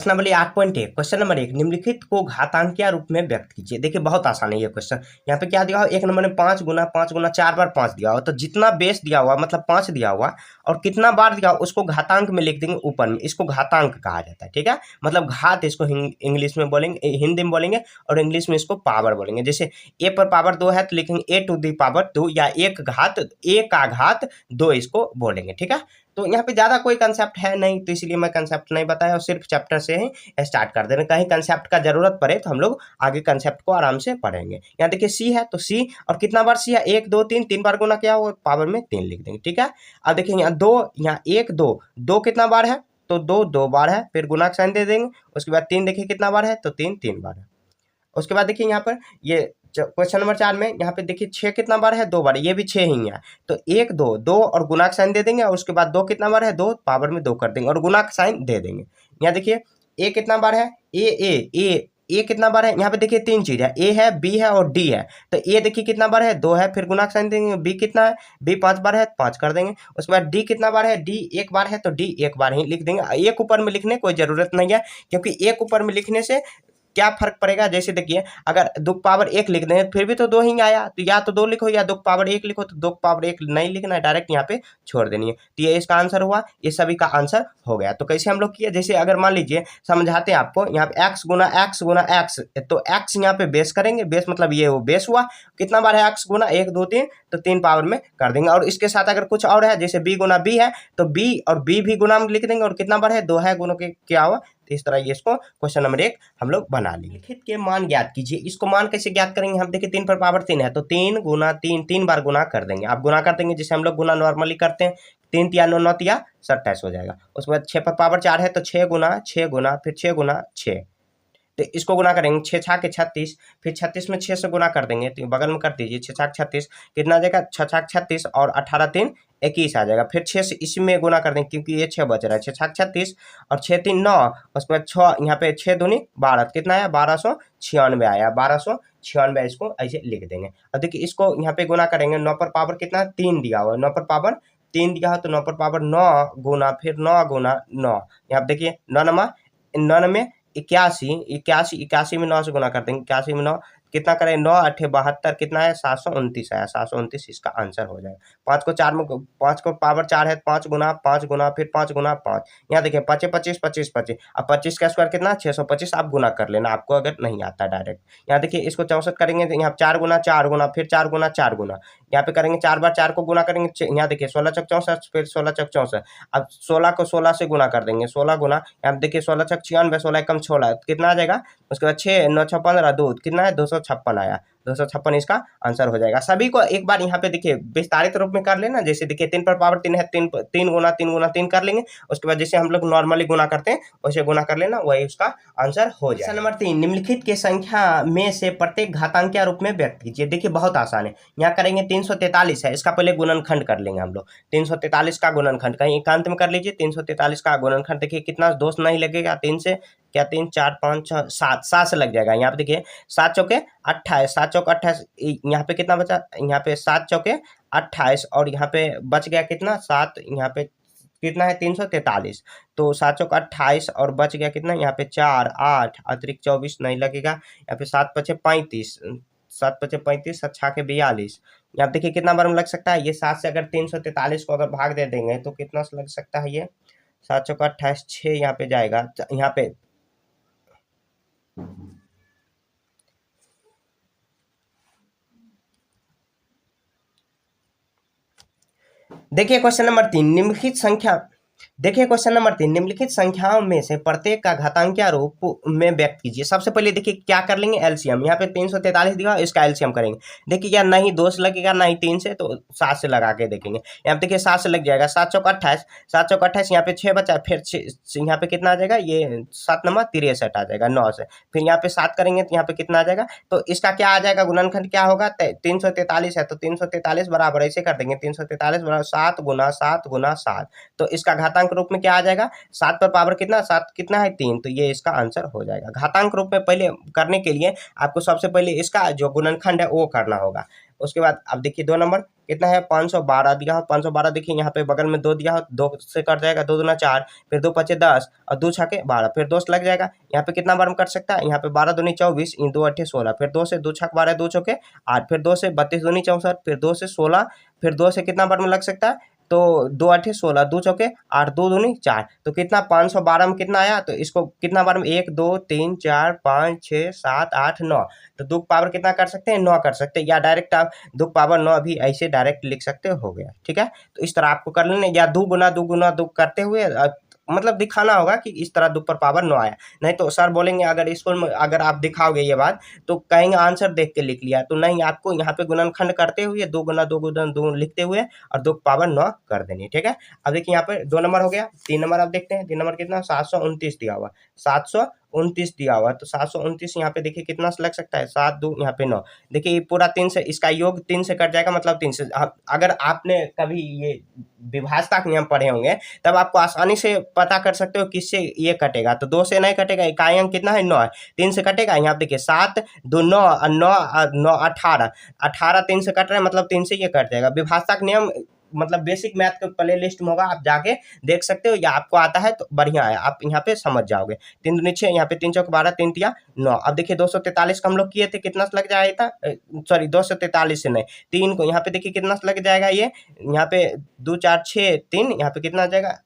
प्रश्न number 8.1 question number 1 निम्नलिखित को घातांकीय रूप में व्यक्त कीजिए। देखिए बहुत आसान है ये क्वेश्चन। यहाँ पे क्या दिया हुआ, एक नंबर में 5 गुना 4 बार 5 दिया हुआ, तो जितना बेस दिया हुआ मतलब 5 दिया हुआ और कितना बार दिया हुआ उसको घातांक में लिख देंगे ऊपर में, इसको घातांक कहा जाता है। ठीक है, मतलब घात इसको इंग्लिश में बोलेंगे, हिंदी में बोलेंगे और इंग्लिश में इसको पावर बोलेंगे। जैसे ए पर पावर 2 है तो लिखेंगे ए टू दी पावर 2 या एक घात ए का घात 2 इसको बोलेंगे। ठीक है, तो यहाँ पे ज्यादा कोई कंसेप्ट है नहीं, तो इसलिए मैं कंसेप्ट नहीं बताया और सिर्फ चैप्टर से ही स्टार्ट कर देना। कहीं कंसेप्ट का जरूरत पड़े तो हम लोग आगे कंसेप्ट को आराम से पढ़ेंगे। यहाँ देखिए सी है तो सी और कितना बार सी है, 1 2 3, 3 बार गुना किया वो पावर में 3 लिख देंगे। ठीक है, अब देखिए यहाँ 2, यहाँ 1 2, 2 कितना बार है तो 2 2 बार है, फिर गुना का साइन दे देंगे। उसके बाद 3 देखिए कितना बार है तो 3 3 बार है। उसके बाद देखिए यहाँ पर ये क्वेश्चन नंबर 4 में यहाँ पे देखिए 6 कितना बार है, 2 बार, ये भी 6 ही है, तो 1 2 2 और गुना का साइन दे देंगे और उसके बाद 2 कितना बार है, 2 पावर में 2 कर देंगे और गुना का साइन दे देंगे। यहाँ देखिए ए कितना बार है, ए कितना बार है, यहाँ पे देखिए 3 चीज है, ए है बी है और डी है, तो ए देखिए कितना बार है, 2 है, फिर गुना का साइन देंगे। बी कितना है, बी 5 बार है, 5 कर देंगे। उसके बाद डी कितना बार है, डी 1 बार है तो डी 1 बार ही लिख देंगे। एक ऊपर में लिखने कोई जरूरत नहीं है, क्योंकि एक ऊपर में लिखने से क्या फर्क पड़ेगा, जैसे देखिए अगर 2 पावर 1 लिख दें फिर भी तो 2 ही आया, तो या तो 2 लिखो या 2 पावर 1 लिखो, तो 2 पावर 1 नहीं लिखना है, डायरेक्ट यहाँ पे छोड़ देनी है। तो ये इसका आंसर हुआ, ये सभी का आंसर हो गया। तो कैसे हम लोग किए, जैसे अगर मान लीजिए समझाते हैं आपको, यहाँ पे x गुना x गुना x, तो x यहाँ पे बेस करेंगे, बेस मतलब ये वो बेस हुआ, कितना बार है x गुना 1 2 3, तो 3 पावर में कर देंगे। और इसके साथ अगर कुछ और है, जैसे b गुना b है तो b और b भी गुना में लिख देंगे और कितना बार है, 2 है, गुना के क्या हुआ, तो इस तरह ये इसको क्वेश्चन नंबर 1 हम लोग बना लेंगे। निम्नलिखित के मान ज्ञात कीजिए। इसको मान कैसे ज्ञात करेंगे, हम देखिए 3 पर पावर 3 है तो 3 गुना 3, 3 बार गुना कर देंगे। आप गुना कर देंगे जैसे हम लोग गुना नॉर्मली करते हैं, 3 तिया 9 9 तिया 27 हो जाएगा। उसके बाद 6 पर पावर 4 है तो 6 गुना 6 गुना फिर 6 गुना 6, तो इसको गुना करेंगे 6 छाके 36, फिर 36 में 6 से गुना कर देंगे, तो बगल में कर दीजिए 6 छाक 36, कितना आ जाएगा 6 छाक 36 और 18 3 21 आ जाएगा। फिर 6 से इसमें गुना कर देंगे क्योंकि ये 6 बच रहा है, 6 छाक 36 और 6 3 9, उसके बाद 6 यहाँ पे 6 दूनी 12, कितना आया 1296 आया, 1296 इसको ऐसे लिख देंगे। अब देखिए इसको यहाँ पे गुना करेंगे, 9 पर पावर कितना 3 दिया हुआ है, 9 पर पावर 3 दिया हो तो 9 पर पावर 9 गुना फिर 9 गुना 9, यहाँ पे देखिए 9 में 81 में 9 से गुना कर देंगे, 81 में 9 कितना करें, 9 8 72, कितना है 729 आया, 729 इसका आंसर हो जाएगा। 5 को 4 में 5 को पावर 4 है, 5 गुना फिर 5 गुना 5, यहाँ देखिए 5 25 25 25, अब 25 का स्क्वायर कितना 625, आप गुना कर लेना आपको अगर नहीं आता डायरेक्ट। यहाँ देखिए इसको 64 करेंगे तो यहाँ 4 गुना फिर 4 गुना 4 गुना, यहाँ पे करेंगे 4 बार 4 को गुना करेंगे, यहाँ देखिए 16 चौक 64 फिर 16 चौक 64, अब 16 को 16 से गुना कर देंगे, 16 गुना, यहाँ देखिए 16 छक 96, 16 कम 16 कितना आ जाएगा, उसके बाद 6 9 6 15 2 कितना है 256 आया, 256 इसका आंसर हो जाएगा। सभी को एक बार यहाँ पे देखिए विस्तारित रूप में कर लेना, जैसे देखिए 3 पर पावर 3 है, 3 गुना 3 गुना 3 कर लेंगे, उसके बाद जैसे हम लोग नॉर्मली गुना करते हैं वैसे गुना कर लेना, वही उसका आंसर हो जाएगा। नंबर 3 निम्नलिखित के संख्या में से प्रत्येक घातांकीय रूप में व्यक्त कीजिए। देखिए बहुत आसान है, यहाँ करेंगे 343 है, इसका पहले गुणनखंड कर लेंगे हम लोग, 343 का गुणनखंड कहीं एकांत में कर लीजिए, 343 का गुणनखंड देखिए कितना दोष नहीं लगेगा, 3 से क्या 3 4 5 6 7 7 से लग जाएगा। यहाँ पे देखिए 7 चौके 28, 7 चौक 28, यहाँ पे कितना बचा, यहाँ पे 7 चौके 28 और यहाँ पे बच गया कितना 7, यहाँ पे कितना है 343, तो 7 चौक 28 और बच गया कितना, यहाँ पे 4 8 अतिरिक्त 24 नहीं लगेगा, यहाँ पे 7 पचे 35, 7 पचे 35 7 छाके 42, यहाँ देखिए कितना बार में लग सकता है, ये 7 से अगर 343 को अगर भाग दे देंगे तो कितना लग सकता है, ये 7 चौक 28 6 यहाँ पे जाएगा, यहाँ पे देखिए क्वेश्चन नंबर 3 निम्नलिखित संख्या, देखिए क्वेश्चन नंबर 3 निम्नलिखित संख्याओं में से प्रत्येक का घातांकीय रूप में व्यक्त कीजिए। सबसे पहले देखिए क्या कर लेंगे, एलसीएम, यहाँ पे 343 दिखा, इसका एलसीएम करेंगे। देखिए क्या नहीं दोष लगेगा नहीं 3 से, तो 7 से लगा के देखेंगे, यहाँ पे देखिए 7 से लग जाएगा, 7 चौक 28, 7 चौक 28, यहाँ पे 6 बचा, फिर यहाँ पे कितना आ जाएगा, ये 7 नंबर 63 आ जाएगा 9 से, फिर यहाँ पे 7 करेंगे तो यहाँ पे कितना आ जाएगा, तो इसका क्या आ जाएगा गुणनखंड क्या होगा, 343 है तो 343 बराबर ऐसे कर देंगे, 343 बराबर 7 गुना 7 गुना 7, तो इसका घातांक रूप में क्या आ जाएगा, 7 पर पावर कितना 7 कितना है 3, तो ये इसका आंसर हो जाएगा। घातांक रूप में पहले करने के लिए आपको सबसे पहले इसका जो गुणनखंड है वो करना होगा, उसके बाद अब देखिए 2 नंबर कितना है 512 दिया हो 512 देखिए यहाँ पे बगल में 2 दिया हो 2 से कट जाएगा 2 दूना 4 फिर 2 पचे 10 और 2 छके 12 फिर 2 से लग जाएगा। यहाँ पे कितना बार में कट सकता है यहाँ पे 12 दूनी 24 इन 2 अट्ठे 16 फिर 2 से 2 छक 12 2 चौके 8 फिर 2 से 32 दूनी 64 फिर 2 से 16 फिर 2 से कितना बार में लग सकता है तो 2 अट्ठे 16 2 चौके 8 2 दूनी 4 तो कितना 512 में कितना आया तो इसको कितना बार में 1 2 3 4 5 6 7 8 9 तो 2 पावर कितना कर सकते हैं 9 कर सकते हैं या डायरेक्ट आप 2 पावर 9 भी ऐसे डायरेक्ट लिख सकते हो गया ठीक है। तो इस तरह आपको कर लेना या 2 गुना 2 करते हुए मतलब दिखाना होगा कि इस तरह 2 पर पावर 9 आया। नहीं तो सर बोलेंगे अगर स्कूल में अगर आप दिखाओगे ये बात तो कहेंगे आंसर देख के लिख लिया तो नहीं आपको यहाँ पे गुणनखंड करते हुए 2 लिखते हुए और 2 पावर 9 कर देनी है ठीक है। अब देखिए यहाँ पे 2 नंबर हो गया 3 नंबर आप देखते हैं 3 नंबर कितना 729 दिया हुआ 729 दिया हुआ तो 729 यहाँ पे देखिए कितना लग सकता है 7 2 यहाँ पे 9 देखिए ये पूरा 3 से इसका योग 3 से कट जाएगा मतलब 3 से अगर आपने कभी ये विभाजता के नियम पढ़े होंगे तब आपको आसानी से पता कर सकते हो किससे ये कटेगा तो 2 से नहीं कटेगा इकाई अंक कितना है 9 है 3 से कटेगा यहाँ देखिए 7 2 9 9 9 18 18 3 से कट रहा है मतलब 3 से ये कट जाएगा। विभाजता का नियम मतलब बेसिक मैथ के प्ले लिस्ट में होगा आप जाके देख सकते हो या आपको आता है तो बढ़िया है आप यहाँ पे समझ जाओगे 3 दूनी 6 यहाँ पे 3 चौक 12 3 तिया 9 अब देखिए 243 का हम लोग किए थे कितना लग जाएगा सॉरी 243 से नहीं 3 को यहाँ पे देखिए कितना लग जाएगा ये यहाँ पे 2 4 6 3 यहाँ पे कितना आ जाएगा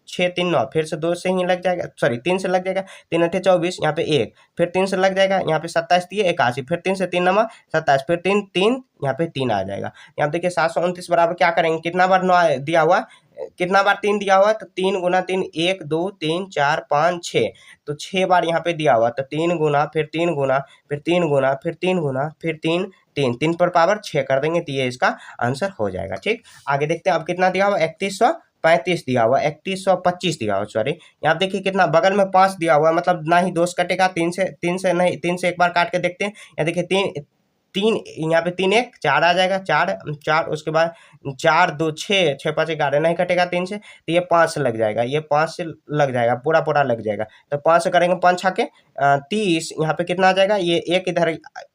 6 3 9 फिर से 2 से ही लग जाएगा सॉरी 3 से लग जाएगा 3 अट्ठे 24 यहाँ पे 1 फिर 3 से लग जाएगा यहाँ पे 27 दिए 81 फिर 3 से 3 नंबर 27 फिर 3 3 यहाँ पे 3 आ जाएगा। यहाँ देखिए 729 बराबर क्या करेंगे कितना बार 9 दिया हुआ कितना बार 3 दिया हुआ तो 3 गुना 3 1 2 3 4 5 6 तो 6 बार यहाँ पे दिया हुआ तो 3 गुना फिर 3 गुना फिर 3 गुना फिर 3 गुना फिर 3 3 3 पर पावर 6 कर देंगे तो ये इसका आंसर हो जाएगा ठीक। आगे देखते हैं अब कितना दिया हुआ 3135 दिया हुआ 3125 दिया हुआ सॉरी यहाँ देखिए कितना बगल में 5 दिया हुआ मतलब ना ही 2 से कटेगा 3 से नहीं 3 से एक बार काट के देखते हैं यहाँ देखिए 3 यहाँ पे 3 1 4 आ जाएगा 4 उसके बाद 4 2 6 6 5 11 नहीं कटेगा 3 से तो ये 5 से लग जाएगा ये 5 से लग जाएगा पूरा लग जाएगा तो 5 से करेंगे 5 छके 30 यहाँ पे कितना आ जाएगा ये एक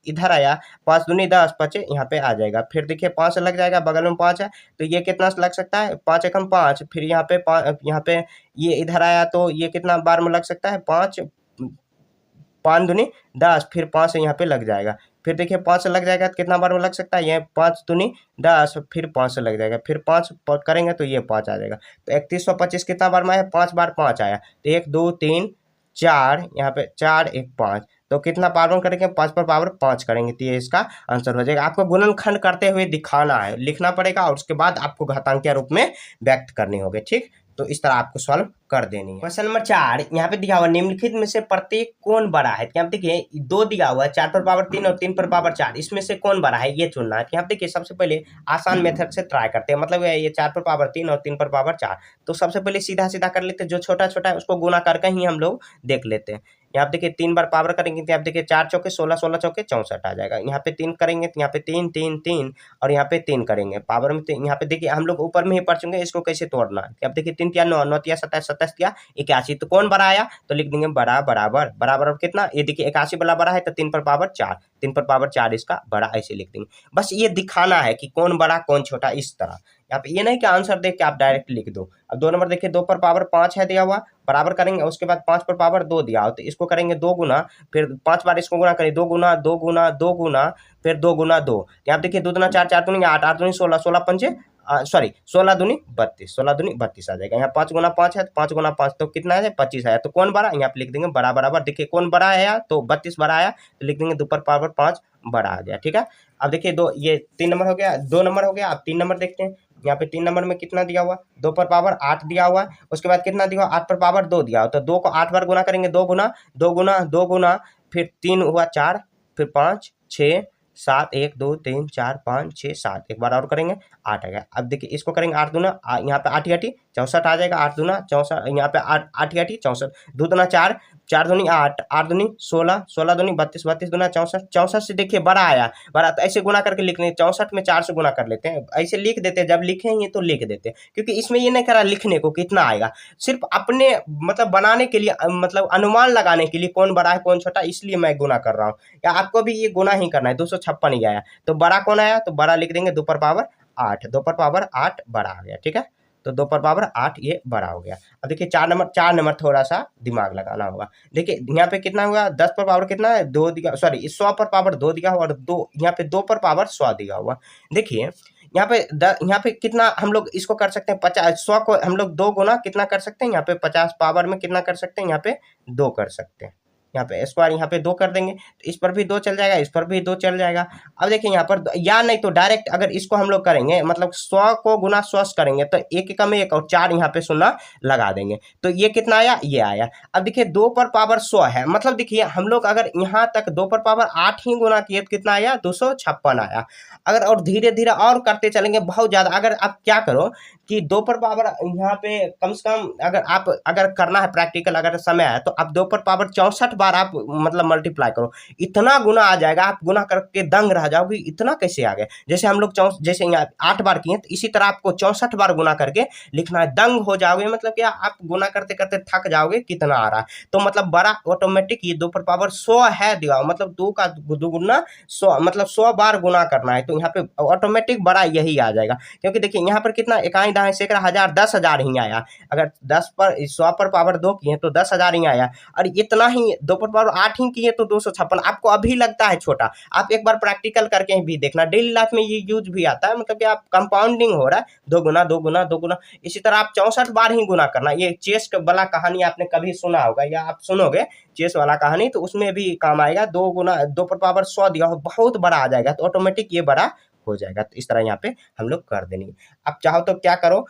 इधर आया 5 दूनी 10 5 यहाँ पे आ जाएगा फिर देखिए 5 से लग जाएगा बगल में 5 है तो ये कितना लग सकता है 5 एकम 5 फिर यहाँ पे ये इधर आया तो ये कितना बार में लग सकता है 5 5 दूनी 10 फिर 5 से यहाँ पे लग जाएगा फिर देखिए 5 से लग जाएगा तो कितना बार में लग सकता है ये 5 दूनी 10 फिर 5 से लग जाएगा फिर 5 करेंगे तो ये 5 आ जाएगा तो 3125 कितना बार में आया 5 बार 5 आया तो 1 2 3 4 यहाँ पे 4 1 5 तो कितना पावर करेंगे 5 पर पावर 5 करेंगे तो ये इसका आंसर हो जाएगा। आपको गुणनखंड करते हुए दिखाना है लिखना पड़ेगा और उसके बाद आपको घातांकीय रूप में व्यक्त करनी होगी ठीक। तो इस तरह आपको सॉल्व कर देनी है। क्वेश्चन नंबर 4 यहाँ पे दिया हुआ निम्नलिखित में से प्रत्येक कौन बड़ा है। यहाँ पे देखिए 2 दिया हुआ है 4 पर पावर 3 और 3 पर पावर 4 इसमें से कौन बड़ा है ये चुनना है। यहाँ पे देखिए सबसे पहले आसान मेथड से ट्राई करते हैं मतलब ये 4 पर पावर 3 और 3 पर पावर 4 तो सबसे पहले सीधा सीधा कर लेते हैं जो छोटा छोटा है उसको गुना करके ही हम लोग देख लेते हैं। यहाँ पे देखिए 3 बार पावर करेंगे तो यहाँ पे देखिए 4 चौके 16 16 चौके 64 आ जाएगा। यहाँ पे 3 करेंगे तो यहाँ पे 3 3 3 और यहाँ पे 3 करेंगे पावर में यहाँ पे देखिए हम लोग ऊपर में ही पढ़ चुके इसको कैसे तोड़ना है। अब देखिए 3 तिया 9 9 तिया 27 27 तिया 81 तो कौन बड़ा आया तो लिख देंगे बड़ा बराबर बराबर कितना ये देखिए 81 वाला बड़ा है तो 3 पर पावर 4 3 पर पावर 4 इसका बड़ा ऐसे लिख देंगे। बस ये दिखाना है कि कौन बड़ा कौन छोटा इस तरह। यहाँ पे ये नहीं कि आंसर देख के आप डायरेक्ट लिख दो। अब 2 नंबर देखिए 2 पर पावर 5 है दिया हुआ बराबर करेंगे उसके बाद 5 पर पावर 2 दिया हो तो इसको करेंगे 2 गुना फिर 5 बार इसको गुना करेंगे 2 गुना 2 गुना 2 गुना फिर 2 गुना 2 यहाँ देखिए 2 दूना 4 4 दूनी 8 8 दूनी 16 16 पंचे सॉरी 16 दूनी 32 16 दूनी 32 आ जाएगा। यहाँ 5 गुना 5 है तो 5 गुना 5 तो कितना है 25 आया तो कौन बड़ा यहाँ पे लिख देंगे बड़ा बराबर। देखिए कौन बड़ा आया तो 32 बड़ा आया तो लिख देंगे 2 पर पावर 5 बड़ा आ गया ठीक है। अब देखिए 2 ये 3 नंबर हो गया 2 नंबर हो गया। अब 3 नंबर देखते हैं यहाँ पे 3 नंबर में कितना दिया हुआ 2 पर पावर 8 दिया हुआ उसके बाद कितना दिया हुआ 8 पर पावर 2 दिया हुआ तो 2 को 8 बार गुना करेंगे 2 गुना 2 गुना 2 गुना फिर 3 हुआ 4 फिर 5 6 7 1 2 3 4 5 6 7 एक बार और करेंगे 8 आ गया। अब देखिए इसको करेंगे 8 दूना यहाँ पे 8 64 आ जाएगा 8 दूना 64 यहाँ पे 8 64 2 दूना 4 4 दूनी 8, 8 दूनी 16, 16 दूनी 32, 32 दूना 64, 64 से देखिए बड़ा आया, बड़ा तो ऐसे गुना करके लिख लें, 64 में 4 से गुना कर लेते हैं, ऐसे लिख देते हैं, जब लिखेंगे तो लिख देते हैं, क्योंकि इसमें ये नहीं करा लिखने को कितना आएगा, सिर्फ अपने मतलब बनाने के लिए मतलब अनुमान लगाने के लिए कौन बड़ा है कौन छोटा, इसलिए मैं गुना कर रहा हूँ, या आपको भी ये गुना ही करना है। 256 ही आया, तो बड़ा कौन आया, तो बड़ा लिख देंगे 2 पर पावर 8, 2 पर पावर 8 बड़ा आ गया, ठीक है, तो 2 पर पावर 8 ये बड़ा हो गया। अब देखिए 4 नंबर थोड़ा सा दिमाग लगाना होगा। देखिए यहाँ पे कितना हुआ, 10 पर पावर कितना है 2 दिया, सॉरी 100 पर पावर 2 दिया हुआ, और 2 यहाँ पे 2 पर पावर 100 दिया हुआ। देखिए यहाँ पे कितना हम लोग इसको कर सकते हैं, 50 100 को हम लोग 2 गुना कितना कर सकते हैं, यहाँ पे 50 पावर में कितना कर सकते हैं, यहाँ पे 2 कर सकते हैं, यहाँ पे स्क्वायर यहाँ पे 2 कर देंगे, तो इस पर भी 2 चल जाएगा, इस पर भी 2 चल जाएगा। अब देखिए यहाँ पर या नहीं तो डायरेक्ट अगर इसको हम लोग करेंगे, मतलब 100 को गुना 100 करेंगे, तो 1 एकम 1 और 4 यहाँ पे 0 लगा देंगे, तो ये कितना आया, ये आया। अब देखिए 2 पर पावर 100 है, मतलब देखिए हम लोग अगर यहाँ तक 2 पर पावर 8 ही गुना किए तो कितना आया, 256 आया। अगर और धीरे धीरे और करते चलेंगे बहुत ज़्यादा, अगर आप क्या करो कि 2 पर पावर यहाँ पे कम से कम अगर करना है प्रैक्टिकल, अगर समय है तो आप 2 पर पावर 64 बार आप मतलब मल्टीप्लाई करो, इतना गुना आ जाएगा, आप गुना करके दंग रह जाओगे, इतना कैसे आ गया। जैसे हम लोग जैसे यहाँ 8 बार किए, तो इसी तरह आपको 64 बार गुना करके लिखना है, दंग हो जाओगे, मतलब क्या आप गुना करते करते थक जाओगे कितना आ रहा है। तो मतलब बड़ा ऑटोमेटिक ये 2 पर पावर 100 है दिया, मतलब 2 का दुगुना 100, मतलब 100 बार गुना करना है, तो यहाँ पे ऑटोमेटिक बड़ा यही आ जाएगा। क्योंकि देखिए यहाँ पर कितना इकाई दहाई सैकड़ा हजार 10,000 ही आया, अगर 10 पर 100 पर पावर 2 किए तो 10,000 ही आया, और इतना ही 2 पर पावर 8 ही किए तो 256। आपको अभी लगता है छोटा, आप एक बार प्रैक्टिकल करके भी देखना, डेली लाइफ में ये यूज भी आता है, मतलब कि आप कंपाउंडिंग हो रहा है, 2 गुना 2 गुना 2 गुना, इसी तरह आप 64 बार ही गुना करना। ये चेस वाला कहानी आपने कभी सुना होगा या आप सुनोगे, चेस वाला कहानी, तो उसमें भी काम आएगा। 2 गुना 2 पर पावर 100 दिया हो, बहुत बड़ा आ जाएगा, तो ऑटोमेटिक ये बड़ा हो जाएगा। तो इस तरह यहाँ पे हम लोग कर देंगे। आप चाहो तो क्या करो,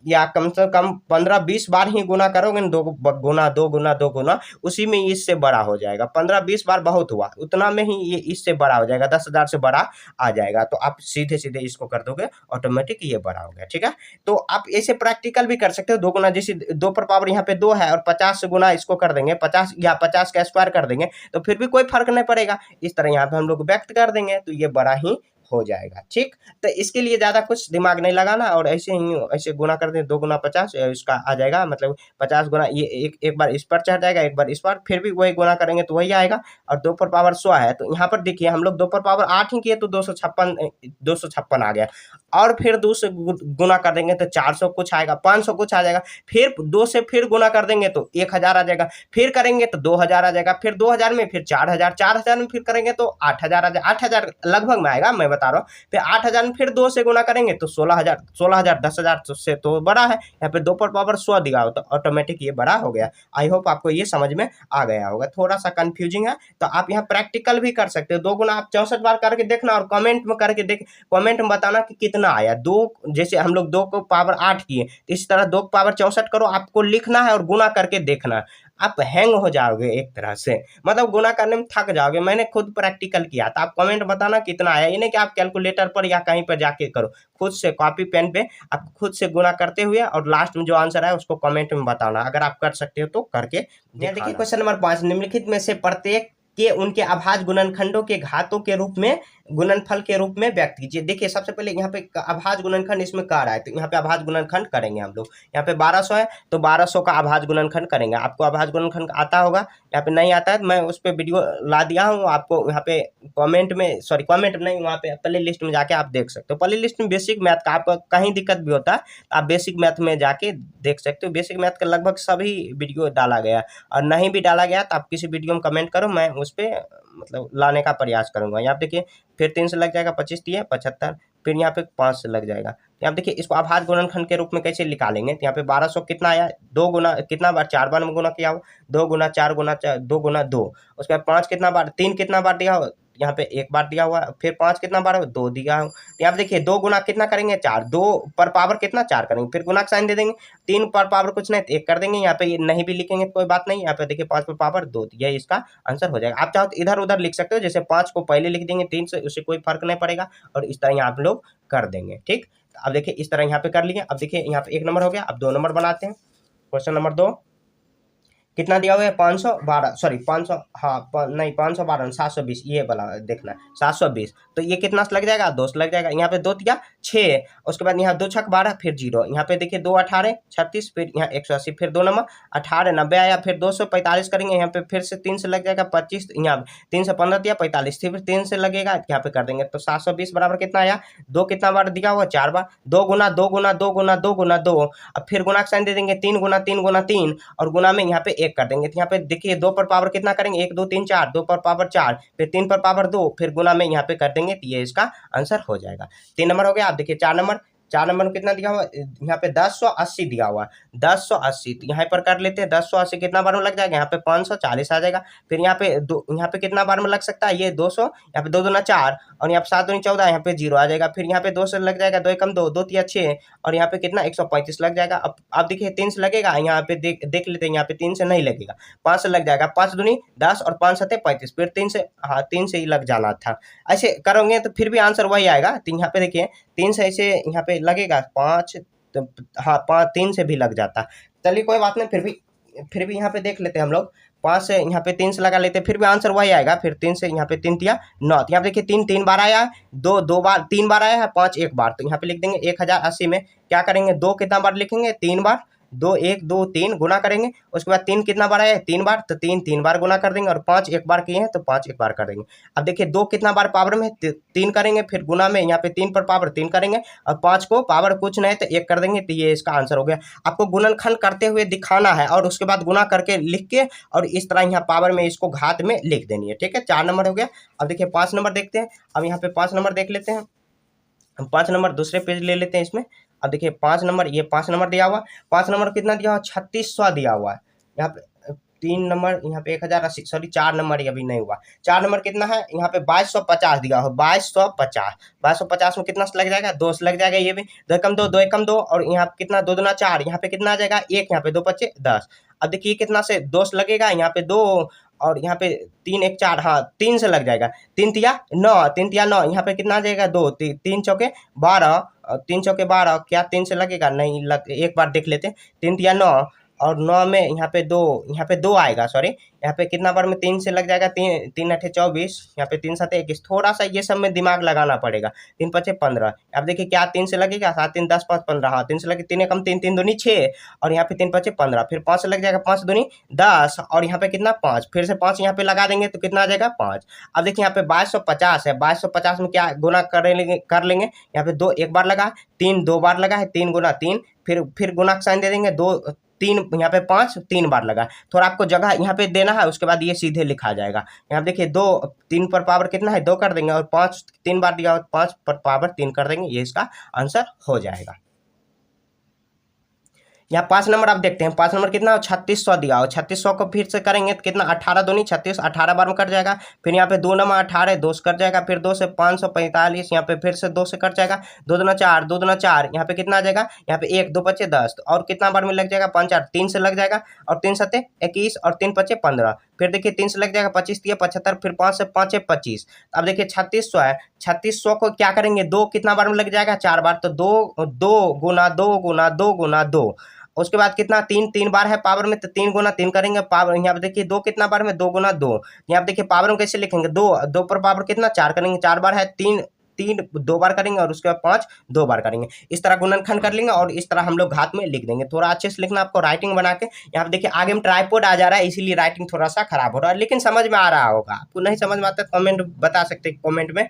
या कम से कम 15-20 बार ही गुना करोगे, 2 गुना 2 गुना 2 गुना, उसी में इससे बड़ा हो जाएगा। 15-20 बार बहुत हुआ, उतना में ही ये इससे बड़ा हो जाएगा, 10,000 से बड़ा आ जाएगा। तो आप सीधे सीधे इसको कर दोगे, ऑटोमेटिक ये बड़ा हो गया, ठीक है। तो आप ऐसे प्रैक्टिकल भी कर सकते हो, 2 गुना, जैसे 2 पर पावर यहाँ पे 2 है और 50 से गुना इसको कर देंगे, 50 या 50 का स्क्वायर कर देंगे, तो फिर भी कोई फर्क नहीं पड़ेगा। इस तरह यहाँ पे हम लोग व्यक्त कर देंगे, तो ये बड़ा ही हो जाएगा, ठीक। तो इसके लिए ज़्यादा कुछ दिमाग नहीं लगाना, और ऐसे ही ऐसे गुना कर दें, 2 गुना 50 इसका आ जाएगा, मतलब 50 गुना, ये एक बार इस पर चढ़ जाएगा, एक बार इस पर, फिर भी वही गुना करेंगे तो वही आएगा। और 2 पर पावर 100 है, तो यहाँ पर देखिए हम लोग 2 पर पावर 8 ही किए तो 256 आ गया, और फिर 2 से गुना कर देंगे तो 400 कुछ आएगा, 500 कुछ आ जाएगा, फिर 2 से फिर गुना कर देंगे तो 1000 आ जाएगा, फिर करेंगे तो 2000 आ जाएगा, फिर 2000 में फिर 4000, 4000 में फिर करेंगे तो 8000 आ जाएगा, 8000 लगभग में आएगा, मैं बता रहा हूँ। फिर 8000 में फिर 2 से गुना करेंगे तो 16000, 16000 10,000 से तो बड़ा है, यहाँ पे 2 पर पावर 100 दिया हो, तो ऑटोमेटिक ये बड़ा हो गया। आई होप आपको ये समझ में आ गया होगा, थोड़ा सा कंफ्यूजिंग है, तो आप यहाँ प्रैक्टिकल भी कर सकते हो। 2 गुना आप 64 बार करके देखना, और कमेंट में करके कमेंट में बताना कि कितना आया। 2 जैसे हम लोग 2 को पावर 8 किए, तो इस तरह 2 को पावर 64 करो, आपको लिखना है और गुना करके देखना, आप हैंग हो जाओगे एक तरह से, मतलब गुना करने में थक जाओगे। मैंने खुद प्रैक्टिकल किया था, आप कमेंट बताना कितना आया, ये नहीं कि आप कैलकुलेटर पर या कहीं पर जाके करो, खुद से कॉपी पेन पे आप खुद से गुना करते हुए, और लास्ट में जो आंसर है उसको कमेंट में बताना, अगर आप कर सकते हो तो करके देखिए। क्वेश्चन नंबर 5, निम्नलिखित में से प्रत्येक के उनके अभाज्य गुणनखंडों के घातों के रूप में गुणनफल के रूप में व्यक्त कीजिए। देखिए सबसे पहले यहाँ पे अभाज्य गुणनखंड इसमें कह रहा है, तो यहाँ पे अभाज्य गुणनखंड करेंगे हम लोग। यहाँ पे 1200 है, तो 1200 का अभाज्य गुणनखंड करेंगे। आपको अभाज्य गुणनखंड आता होगा, यहाँ पे नहीं आता है, मैं उस पर वीडियो ला दिया हूँ, आपको यहाँ पे कमेंट में, सॉरी कमेंट नहीं, वहाँ पे प्ले लिस्ट में जाके आप देख सकते हो। प्ले लिस्ट में बेसिक मैथ का, आपको कहीं दिक्कत भी होता है तो आप बेसिक मैथ में जाके देख सकते हो। बेसिक मैथ का लगभग सभी वीडियो डाला गया, और नहीं भी डाला गया तो आप किसी वीडियो में कमेंट करो, मैं उस पर मतलब लाने का प्रयास करूंगा। यहाँ देखिए फिर 3 से लग जाएगा, 25 दिए 75, फिर यहाँ पे 5 से लग जाएगा। यहाँ देखिए इसको अभाज्य गुणनखंड के रूप में कैसे निकालेंगे, तो यहाँ पे 1200 कितना आया, 2 गुना कितना बार 4 बार में गुना किया हो, 2 गुना 4 गुना 2 गुना 2, उसके बाद 5 कितना बार, 3 कितना बार दिया हो, यहाँ पे 1 बार दिया हुआ, फिर 5 कितना बार हो, 2 दिया हो। तो यहाँ देखिए 2 गुना कितना करेंगे 4, 2 पर पावर कितना 4 करेंगे, फिर गुना का साइन दे देंगे, 3 पर पावर कुछ नहीं तो 1 कर देंगे, यहाँ पे ये नहीं भी लिखेंगे कोई बात नहीं। यहाँ पे देखिए 5 पर पावर 2, यही इसका आंसर हो जाएगा। आप चाहो तो इधर उधर लिख सकते हो, जैसे 5 को पहले लिख देंगे 3 से, उससे कोई फर्क नहीं पड़ेगा, और इस तरह यहाँ पे लोग कर देंगे, ठीक। अब देखिए इस तरह यहाँ पे कर लिए। अब देखिए यहाँ पे 1 नंबर हो गया, अब 2 नंबर बनाते हैं। क्वेश्चन नंबर 2, कितना दिया हुआ है 512, सॉरी 500, हाँ नहीं 512 720, ये वाला देखना 720। तो ये कितना से लग जाएगा, 2 से लग जाएगा। यहाँ पे 2 दिया 6, उसके बाद यहाँ 2 छक 12, फिर 0, यहाँ पे देखिए 2 18 36, फिर यहाँ 180, फिर 2 नंबर 18 90 आया, फिर 245 करेंगे, यहाँ पे फिर से 3 से लग जाएगा 25, यहाँ 3 से 15 दिया 45, फिर 3 से लगेगा, यहाँ पे कर देंगे। तो 720 बराबर कितना आया, 2 कितना बार दिया हुआ 4 बार, 2 गुना 2 गुना 2 गुना 2 गुना 2, अब फिर गुना का साइन दे देंगे 3 गुना 3 गुना 3, और गुना में यहाँ पे 1 कर देंगे। तो यहाँ पे देखिए 2 पर पावर कितना करेंगे, 1 2 3 4, 2 पर पावर 4, फिर 3 पर पावर 2, फिर गुना में यहाँ पे कर देंगे, तो ये इसका आंसर हो जाएगा। 3 नंबर हो गया। आप देखिए 4 नंबर में कितना दिया हुआ, यहाँ पे 1080 दिया हुआ, 1080, तो यहाँ पर कर लेते हैं 1080 कितना बार में लग जाएगा, यहाँ पे 540 आ जाएगा। फिर यहाँ पे यहाँ पे कितना बार में लग सकता है, ये 200, यहाँ पे 2 दूना 4, और यहाँ पे 7 दूनी 14, यहाँ पे 0 आ जाएगा। फिर यहाँ पे 2 से लग जाएगा, 2 एकम 2, 2 तिया 6, और यहाँ पे कितना 135 लग जाएगा। अब देखिए 3 से लगेगा, यहाँ पे देख लेते हैं, यहाँ पे 3 से नहीं लगेगा, 5 से लग जाएगा, 5 दूनी 10 और 5 सते 35, फिर 3 से, हाँ 3 से ही लग जाना था। ऐसे करोगे तो फिर भी आंसर वही आएगा। तो यहाँ पे देखिए 3 से ऐसे यहाँ पे लगेगा 5, तो हाँ 5 3 से भी लग जाता। चलिए कोई बात नहीं, फिर भी यहाँ पे देख लेते हैं हम लोग, 5 से यहाँ पे 3 से लगा लेते हैं, फिर भी आंसर वही आएगा। फिर 3 से यहाँ पे 3 दिया 9, तो यहाँ पे देखिए 3 3 बार आया है, 2 2 बार 3 बार आया है, 5 1 बार, तो यहाँ पे लिख देंगे 1080 में क्या करेंगे, 2 कितना बार लिखेंगे, 3 बार, 2 1 2 3 गुना करेंगे, उसके बाद 3 कितना बार आया है, 3 बार, तो 3 3 बार गुना कर देंगे, और 5 1 बार किए हैं तो 5 1 बार कर देंगे। अब देखिए 2 कितना बार पावर में, 3 करेंगे, फिर गुना में यहाँ पे 3 पर पावर 3 करेंगे, और 5 को पावर कुछ नहीं तो 1 कर देंगे, तो ये इसका आंसर हो गया। आपको गुणनखंड करते हुए दिखाना है, और उसके बाद गुना करके लिख के, और इस तरह यहाँ पावर में इसको घात में लिख देनी है, ठीक है। 4 नंबर हो गया। अब देखिए 5 नंबर देखते हैं। अब यहाँ पे 5 नंबर देख लेते हैं, हम 5 नंबर दूसरे पेज ले लेते हैं इसमें। अब देखिए 5 नंबर, ये 5 नंबर दिया हुआ, 5 नंबर कितना दिया हुआ, 3600 दिया हुआ है। यहाँ पे 3 नंबर, यहाँ पे 1080, सॉरी 4 नंबर अभी नहीं हुआ। 4 नंबर कितना है, यहाँ पे 2250 दिया हुआ, 2250 में कितना से लग जाएगा, 2 से लग जाएगा, ये भी 2 एकम 2, 2 एकम 2, और यहाँ पे कितना 2 दूना 4, यहाँ पे कितना आ जाएगा 1, यहाँ पे 2 पच्चे 10। अब देखिए कितना से 2 से लगेगा, यहाँ पे 2, और यहाँ पे 3 1 4, हाँ 3 से लग जाएगा, 3 तिया 9, 3 तिया 9, यहाँ पे कितना आ जाएगा 2, 3 चौके 12, 3 चौके 12, क्या 3 से लगेगा, नहीं लग, एक बार देख लेते हैं, 3 तिया 9, और 9 में यहाँ पे 2 आएगा, सॉरी यहाँ पे कितना बार में 3 से लग जाएगा, 3 3 8 24, यहाँ पे 3 7 21, थोड़ा सा ये सब में दिमाग लगाना पड़ेगा। 3 5 15, अब देखिए क्या 3 से लगेगा, 7 3 10 5 15, हाँ 3 से लगे, 3 एकम 3 3 दूनी 6, और यहाँ पे 3 5 15, फिर 5 से लग जाएगा, 5 दूनी 10, और यहाँ पे कितना 5, फिर से 5 यहाँ पे लगा देंगे तो कितना आ जाएगा 5। अब देखिए यहाँ पे 2250 है, 2250 में क्या गुना कर लेंगे, यहाँ पे 2 एक बार लगा, 3 2 बार लगा है, 3 गुना 3, फिर गुना का साइन दे देंगे, 2 3, यहाँ पे 5 3 बार लगा, थोड़ा आपको जगह यहाँ पे देना है, उसके बाद ये सीधे लिखा जाएगा। यहाँ देखिए 2 3 पर पावर कितना है 2 कर देंगे, और 5 3 बार दिया, 5 पर पावर 3 कर देंगे, ये इसका आंसर हो जाएगा। यहाँ 5 नंबर आप देखते हैं, 5 नंबर कितना 3600 दिया हो, 3600 को फिर से करेंगे तो कितना 18 दूनी 36, 18 बार में कट जाएगा। फिर यहाँ पे 2 नंबर 18, 2 से कट जाएगा, फिर 2 से 545, यहाँ पे फिर से 2 से कट जाएगा, 2 दूना 4, 2 दूना 4, यहाँ पे कितना आ जाएगा, यहाँ पे 1 2 पच्चे 10, और कितना बार में लग जाएगा 5 4, 3 से लग जाएगा, और 3 सत्ते 21, और 3 पच्चे 15, फिर देखिए 3 से लग जाएगा 25 तिया 75, फिर 5 से 5 25। अब देखिए 3600 है, 3600 को क्या करेंगे, 2 कितना बार में लग जाएगा 4 बार, तो 2 2 गुना 2 गुना 2 गुना 2, उसके बाद कितना 3 3 बार है पावर में, तो 3 गुना 3 करेंगे, पावर यहाँ पे देखिए 2 कितना बार में 2 गुना 2, यहाँ पे देखिए पावर में कैसे लिखेंगे, 2 2 पर पावर कितना 4 करेंगे, 4 बार है, 3 3 2 बार करेंगे, और उसके बाद 5 2 बार करेंगे, इस तरह गुणनखंड कर लेंगे, और इस तरह हम लोग घात में लिख देंगे। थोड़ा अच्छे से लिखना आपको, राइटिंग बना के। यहाँ पे देखिए आगे में ट्राइपॉड आ जा रहा है, इसीलिए राइटिंग थोड़ा सा खराब हो रहा है, लेकिन समझ में आ रहा होगा। आपको नहीं समझ में आता है कमेंट बता सकते हैं कमेंट में,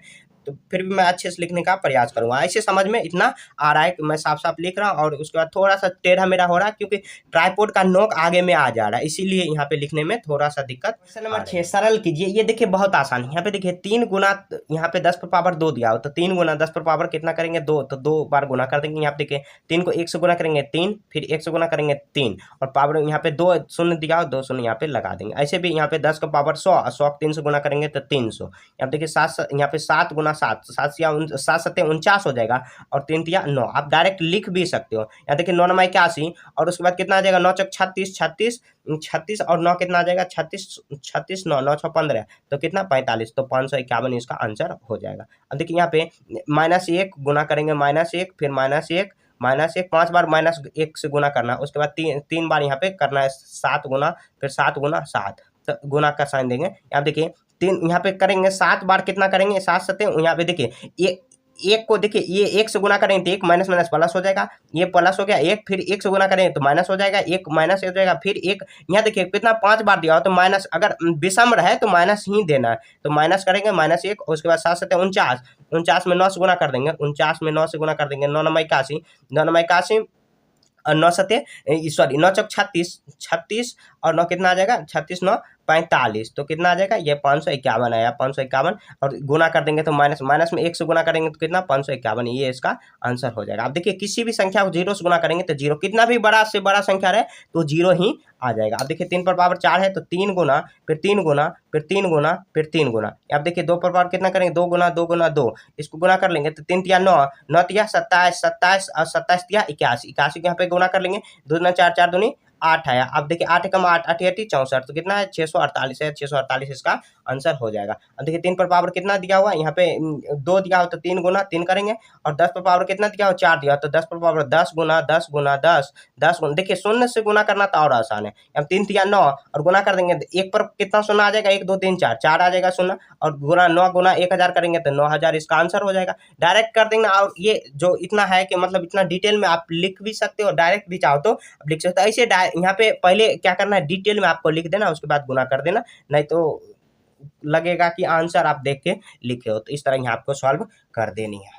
तो फिर भी मैं अच्छे से लिखने का प्रयास करूंगा। ऐसे समझ में इतना आ रहा है कि मैं साफ साफ लिख रहा हूँ, और उसके बाद थोड़ा सा टेढ़ा मेरा हो रहा है, क्योंकि ट्राइपॉड का नोक आगे में आ जा रहा है, इसीलिए यहाँ पे लिखने में थोड़ा सा दिक्कत। क्वेश्चन नंबर 6 सरल कीजिए। ये देखिए बहुत आसान है। यहाँ पे देखिए 3 गुना, यहाँ पे 10 पर पावर 2 दिया हो, तो 3 गुना 10 पर पावर कितना करेंगे 2, तो 2 बार गुना कर देंगे। यहाँ पे देखिए 3 को 1 से गुना करेंगे 3, फिर 1 से गुना करेंगे 3, और पावर यहाँ पे 2 शून्य दिया हो, 2 शून्य यहाँ पे लगा देंगे। ऐसे भी यहाँ पे 10 का पावर 100, 100 3 से गुना करेंगे तो 300। यहाँ देखिए 7, यहाँ पे 7 गुना 7, 7 सत्ते 49 हो जाएगा, और 3 तिया 9। आप डायरेक्ट लिख भी सकते हो। यहाँ देखिए 9 9 81, और उसके बाद कितना आ जाएगा 9 चौक 36, 36 36, और 9 कितना आ जाएगा 36 36 9 9 6 15, तो कितना 45, तो 551 इसका आंसर हो जाएगा। अब देखिए यहाँ पे -1 गुना करेंगे -1, फिर -1 -1 5 बार -1 से गुना करना है, उसके बाद 3 बार यहाँ पे करना है 7 गुना, फिर 7 गुना 7 गुना का साइन देंगे। यहाँ देखिए 3 यहाँ पे करेंगे 7 बार कितना करेंगे 7 सत्ते यहाँ पे देखिए ये एक को देखिए ये 1 से गुना करेंगे तो 1 माइनस माइनस प्लस हो जाएगा, ये प्लस हो गया 1, फिर 1 से गुना करेंगे तो माइनस हो जाएगा, 1 माइनस हो जाएगा, फिर 1 यहाँ देखिए कितना 5 बार दिया हो तो माइनस, अगर विषम रहे तो माइनस ही देना है, तो माइनस करेंगे -1, उसके बाद 7 7 49, 49 में 9 से गुना कर देंगे, 49 में 9 से गुना कर देंगे, 9 9 81, 9 9 81 और 9 सत्ते सॉरी 9 चौक 36, 36 और 9 कितना आ जाएगा 36 9 45, तो कितना आ जाएगा ये 551 आया, 551 और गुना कर देंगे तो माइनस माइनस में 1 से गुना करेंगे तो कितना 551, ये इसका आंसर हो जाएगा। आप देखिए किसी भी संख्या को 0 से गुना करेंगे तो 0, कितना भी बड़ा से बड़ा संख्या रहे तो 0 ही आ जाएगा। अब देखिए 3 पर पावर 4 है तो 3 गुना, फिर 3 गुना, फिर 3 गुना, फिर 3 गुना। अब देखिए 2 पर पावर कितना करेंगे 2 गुना 2 गुना 2, इसको गुना कर लेंगे तो 3 तिया 9, 9 तिया 27, 27 और 27 तिया 81, 81 को यहाँ पे गुना कर लेंगे, 2 दूना 4, 4 दूनी 8 आया। अब देखिए 8 कम 8 8 64, तो कितना है 648 है, 648 इसका आंसर हो जाएगा। अब देखिए 3 पर पावर कितना दिया हुआ यहाँ पे 2 दिया हो तो 3 गुना 3 करेंगे, और 10 पर पावर कितना दिया हो 4 दिया हो तो 10 पर पावर 10 गुना 10 गुना 10, 10 गुना देखिए शून्य से गुना करना तो और आसान है। अब 3 तिया 9 और गुना कर देंगे, 1 पर कितना शून्य आ जाएगा 1 2 3 4, 4 आ जाएगा शून्य, और गुना 9 गुना 1000 करेंगे तो 9000 इसका आंसर हो जाएगा। डायरेक्ट कर देंगे, और ये जो इतना है कि मतलब इतना डिटेल में आप लिख भी सकते हो, डायरेक्ट भी चाहो तो लिख सकते हो। ऐसे यहाँ पे पहले क्या करना है डिटेल में आपको लिख देना, उसके बाद गुना कर देना, नहीं तो लगेगा कि आंसर आप देख के लिखे हो। तो इस तरह यहाँ आपको सॉल्व कर देनी है।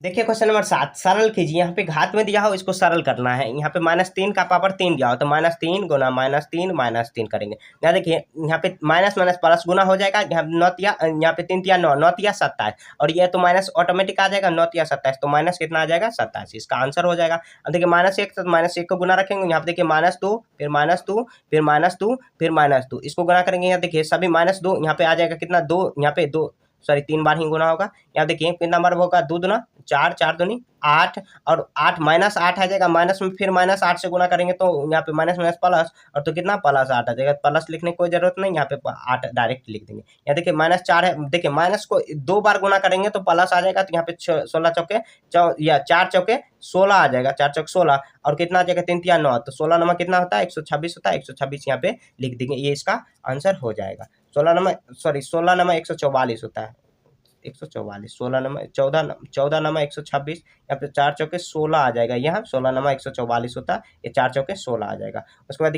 देखिए क्वेश्चन नंबर 7, सरल कीजिए। यहाँ पे घात में दिया हो इसको सरल करना है। यहाँ पे -3 का पावर 3 दिया हो तो -3 गुना -3 करेंगे। यहाँ देखिए यहाँ पे माइनस माइनस प्लस गुना हो जाएगा, यहाँ 9 तिया यहाँ पे 3 तिया 9, 9 तिया 27, और ये तो माइनस ऑटोमेटिक आ जाएगा, 9 तिया 27, तो माइनस कितना आ जाएगा 87, इसका आंसर हो जाएगा। अब देखिए -1 तो -1 को गुना रखेंगे, यहाँ पे देखिए -2 फिर -2 फिर -2 फिर -2, इसको गुना करेंगे, यहाँ देखिए सभी -2 यहाँ पे आ जाएगा कितना 2, यहाँ पे 2 सॉरी 3 बार ही गुना होगा। यहाँ देखिए कितना नंबर होगा 2 दूना 4, 4 दूनी 8, और 8 -8 आ जाएगा, माइनस में फिर -8 से गुना करेंगे तो यहाँ पे माइनस माइनस प्लस, और तो कितना +8 आ जाएगा। प्लस लिखने की कोई जरूरत नहीं, यहाँ पे 8 डायरेक्ट लिख देंगे। यहाँ देखिए -4 है, देखिए माइनस को 2 बार गुना करेंगे तो प्लस आ जाएगा, तो यहाँ पे 16 चौके या 4 चौके 16 आ जाएगा, 4 चौक 16, और कितना आ जाएगा 3 तिया 9, तो 16 नंबर कितना होता है 126 होता है, 126 यहाँ पे लिख देंगे, ये इसका आंसर हो जाएगा। 16 नंबर 144 होता है, 144, 16 नंबर 14 नंबर 126, यहाँ पे 4 चौके 16 आ जाएगा, यहाँ 16 नंबर 144 होता है, ये 4 चौके 16 आ जाएगा। उसके बाद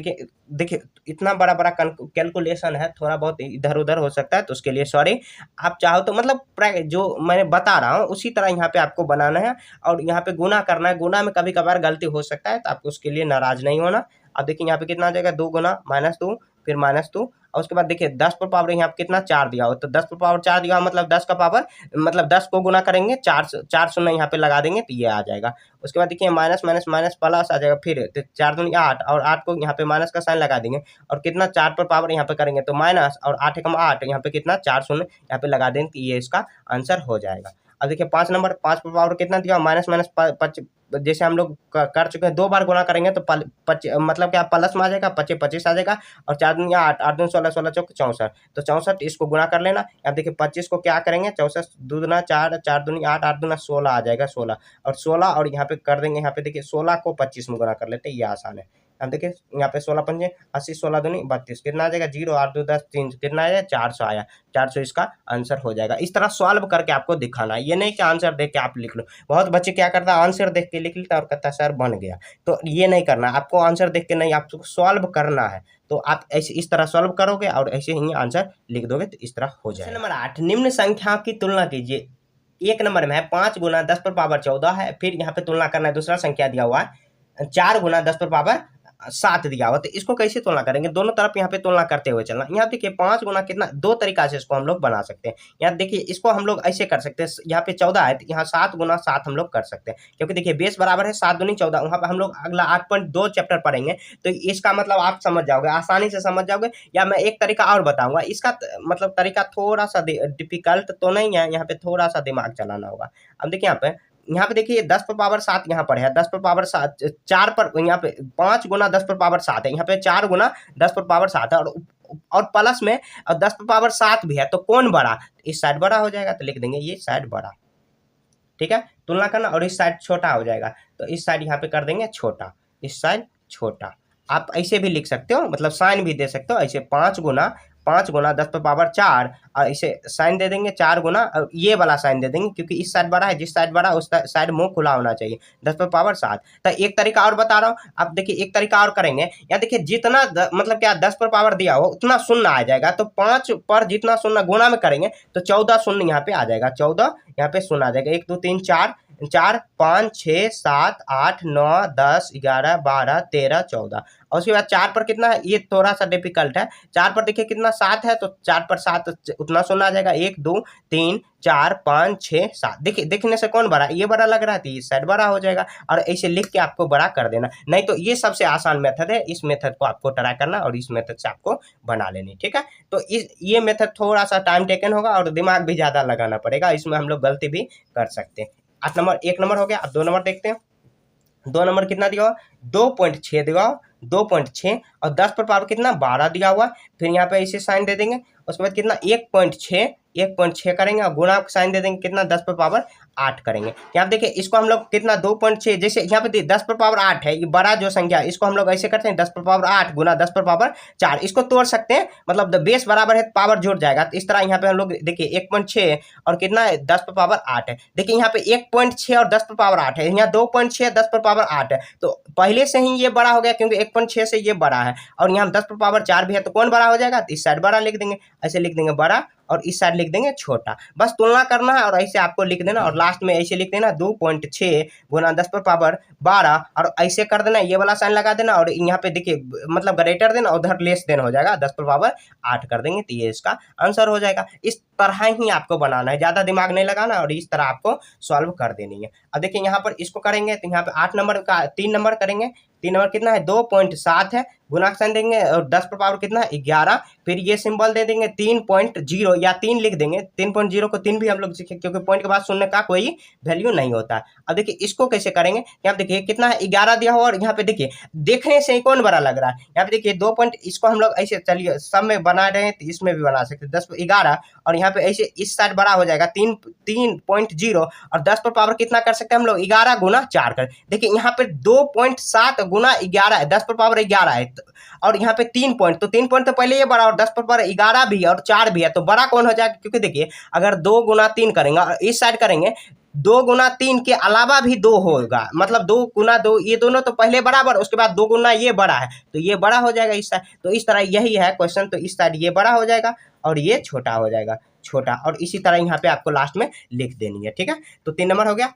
देखिए इतना बड़ा बड़ा कैलकुलेशन है, थोड़ा बहुत इधर उधर हो सकता है, तो उसके लिए सॉरी। आप चाहो तो मतलब जो मैंने बता रहा हूँ उसी तरह यहाँ पे आपको बनाना है, और यहाँ पे गुना करना है। गुना में कभी कभार गलती हो सकता है, तो आपको उसके लिए नाराज नहीं होना। अब देखिए यहाँ पे कितना आ जाएगा 2 गुना -2 फिर -2, और उसके बाद देखिए 10 पर पावर यहाँ पे कितना 4 दिया हो, तो 10 पर पावर 4 दिया हो मतलब 10 का पावर मतलब 10 को गुना करेंगे 4 शून्य यहाँ पे लगा देंगे तो ये आ जाएगा। उसके बाद देखिए माइनस माइनस माइनस प्लस आ जाएगा, फिर तो 4 दूनी 8, और 8 को यहाँ पे माइनस का साइन लगा देंगे, और कितना 4 पर पावर यहाँ पे करेंगे तो माइनस, और 8 एकम 8 यहाँ पे कितना 4 शून्य यहाँ पे लगा देंगे, ये इसका आंसर हो जाएगा। अब देखिए 5 नंबर 5 पर पावर कितना दिया माइनस माइनस जैसे हम लोग कर चुके हैं 2 बार गुना करेंगे तो मतलब क्या प्लस में आ जाएगा, 25 आ जाएगा, और 4 दूनी 8, 8 दूनी 16, 16 चौक 64, तो 64 इसको गुना कर लेना। अब देखिए 25 को क्या करेंगे 64 2 दूना 4, 4 दूनी 8, 8 दूना 16 आ जाएगा 16, और 16 और यहाँ पे कर देंगे, यहाँ पे देखिए 16 को 25 में गुना कर लेते हैं, ये आसान है। अब देखिए यहाँ पे 16 पंजे 80, 16 दूनी 32, कितना आ जाएगा 0, 8 2 10 3, कितना आया 400 आया, 400 इसका आंसर हो जाएगा। इस तरह सॉल्व करके आपको दिखाना है, ये नहीं कि आंसर देख के आप लिख लो। बहुत बच्चे क्या करता है आंसर देख के लिख लेता और कहता है सर बन गया, तो ये नहीं करना, आपको आंसर देख के नहीं, आपको सॉल्व करना है। तो आप ऐसे इस तरह सॉल्व करोगे और ऐसे ही आंसर लिख दोगे तो इस तरह हो जाएगा। नंबर 8, निम्न संख्या की तुलना कीजिए। एक नंबर में है 5 गुना 10 पर पावर 14 है, फिर यहाँ पे तुलना करना है, दूसरा संख्या दिया हुआ है 4 गुना 10 पर पावर 7 दिया हुआ, तो इसको कैसे तुलना करेंगे, दोनों तरफ यहाँ पे तुलना करते हुए चलना। यहाँ देखिए 5 गुना कितना, दो तरीका से इसको हम लोग बना सकते हैं। यहाँ देखिए इसको हम लोग ऐसे कर सकते हैं, यहाँ पे 14 है तो यहाँ 7 गुना 7 हम लोग कर सकते हैं, क्योंकि देखिए बेस बराबर है 7 दूनी 14, वहाँ पे हम लोग अगला 8.2 चैप्टर पढ़ेंगे, तो इसका मतलब आप समझ जाओगे, आसानी से समझ जाओगे। या मैं एक तरीका और बताऊंगा, इसका मतलब तरीका थोड़ा सा डिफिकल्ट तो नहीं है, यहाँ पे थोड़ा सा दिमाग चलाना होगा। अब देखिए यहाँ पे देखिए 10 पर पावर 7 यहाँ पर है, 10 पर पावर 7 4 पर, यहाँ पे 5 गुना 10 पर पावर 7 है, यहाँ पे 4 गुना 10 पर पावर 7 है, और प्लस में 10 पर पावर 7 भी है, तो कौन बड़ा, इस साइड बड़ा हो जाएगा, तो लिख देंगे ये साइड बड़ा, ठीक है। तुलना करना, और इस साइड छोटा हो जाएगा तो इस साइड यहाँ पे कर देंगे छोटा, इस साइड छोटा। आप ऐसे भी लिख सकते हो, मतलब साइन भी दे सकते हो ऐसे, 5 गुना 10 पर पावर 4, और इसे साइन दे देंगे 4 गुना, और ये वाला साइन दे देंगे क्योंकि इस साइड बड़ा है, जिस साइड बड़ा है उस साइड मुंह खुला होना चाहिए, 10 पर पावर 7। तो एक तरीका और बता रहा हूँ, आप देखिए एक तरीका और करेंगे, या देखिए जितना मतलब क्या 10 पर पावर दिया हो उतना शून्य आ जाएगा, तो 5 पर जितना शून्य गुना में करेंगे तो 14 शून्य यहाँ पे आ जाएगा, 14 यहाँ पे शून्य आ जाएगा। 1 2 3 4, 4 5 6 7 8 9 10 11 12 13 14, और उसके बाद 4 पर कितना है, ये थोड़ा सा डिफिकल्ट है। 4 पर देखिए कितना 7 है, तो 4 पर 7 उतना शून्य आ जाएगा। 1 2 3 4 5 6 7, देखिए देखने से कौन बड़ा, ये बड़ा लग रहा है तो इस साइड बड़ा हो जाएगा, और ऐसे लिख के आपको बड़ा कर देना। नहीं तो ये सबसे आसान मेथड है, इस मेथड को आपको ट्राई करना और इस मेथड से आपको बना लेनी, ठीक है। तो ये मेथड थोड़ा सा टाइम टेकन होगा और दिमाग भी ज़्यादा लगाना पड़ेगा, इसमें हम लोग गलती भी कर सकते हैं। 8 नंबर 1 नंबर हो गया। अब 2 नंबर देखते हैं। 2 नंबर कितना दिया हुआ, 2.6 दिया हुआ, 2.6, और 10 पर पावर कितना 12 दिया हुआ। फिर यहाँ पे ऐसे साइन दे देंगे, उसके बाद कितना 1.6 करेंगे, और गुणा साइन दे देंगे कितना 10 पर पावर 8 करेंगे। यहाँ देखिए इसको हम लोग कितना 2.6, जैसे यहाँ पे 10 पर पावर 8 है, ये बड़ा जो संख्या है इसको हम लोग ऐसे करते हैं 10 पर पावर 8 गुना 10 पर पावर 4, इसको तोड़ सकते हैं, मतलब बेस बराबर है पावर जुड़ जाएगा। तो इस तरह यहाँ पे हम लोग देखिए 1.6 और कितना है 10 पर पावर 8 है। देखिए यहाँ पे 1.6 और 10 पर पावर 8 है, यहाँ 2.6 10 पर पावर 8 है, तो पहले से ही ये बड़ा हो गया क्योंकि 1.6 से ये बड़ा है, और यहाँ 10 पर पावर 4 भी है, तो कौन बड़ा हो जाएगा, तो इस साइड बड़ा लिख देंगे, ऐसे लिख देंगे बड़ा, और इस साइड लिख देंगे छोटा। बस तुलना करना है और ऐसे आपको लिख देना, और लास्ट में ऐसे लिख देना 2.6 गुना 10 पर पावर 12, और ऐसे कर देना, ये वाला साइन लगा देना, और यहाँ पे देखिए मतलब ग्रेटर देन और उधर लेस देन हो जाएगा, 10 पर पावर 8 कर देंगे, तो ये इसका आंसर हो जाएगा। इस तरह ही आपको बनाना है, ज़्यादा दिमाग नहीं लगाना, और इस तरह आपको सॉल्व कर देनी है। अब देखिए यहाँ पर इसको करेंगे तो यहाँ पे 8 नंबर का 3 नंबर करेंगे। 3 नंबर कितना है 2.7 है, गुना का साइन देंगे, और 10 पर पावर कितना है 11, फिर ये सिंबल दे देंगे 3.0 या 3 लिख देंगे, 3.0 को 3 भी हम लोग सीखे क्योंकि पॉइंट के बाद शून्य का कोई वैल्यू नहीं होता है। अब देखिए इसको कैसे करेंगे, यहाँ देखिए कितना है 11 दिया हुआ, और यहाँ पे देखिए देखने से ही कौन बड़ा लग रहा है, यहाँ पे देखिए 2 पॉइंट, इसको हम लोग ऐसे चलिए सब में बना रहे हैं तो इसमें भी बना सकते हैं 10 11, और यहाँ पे ऐसे इस साइड बड़ा हो जाएगा 3.0, और 10 पर पावर कितना कर सकते हैं हम लोग 11 गुना 4 कर। देखिए यहाँ पे 2.7 गुना 11 है, 10 पर पावर 11 है, और यहाँ पे 3 पॉइंट, तो 3 पॉइंट तो पहले ये बड़ा, और 10 पर पावर 11 भी है और 4 भी है, तो बड़ा कौन हो जाएगा, क्योंकि देखिए अगर 2 गुना 3 करेंगे और इस साइड करेंगे 2 गुना 3 के अलावा भी 2 होगा, मतलब 2 गुना 2, ये दोनों तो पहले बराबर, उसके बाद 2 गुना ये बड़ा है तो ये बड़ा हो जाएगा इस साइड। तो इस तरह यही है क्वेश्चन, तो इस साइड ये बड़ा हो जाएगा और ये छोटा हो जाएगा, छोटा, और इसी तरह यहाँ पे आपको लास्ट में लिख देनी है, ठीक है। तो 3 नंबर हो गया।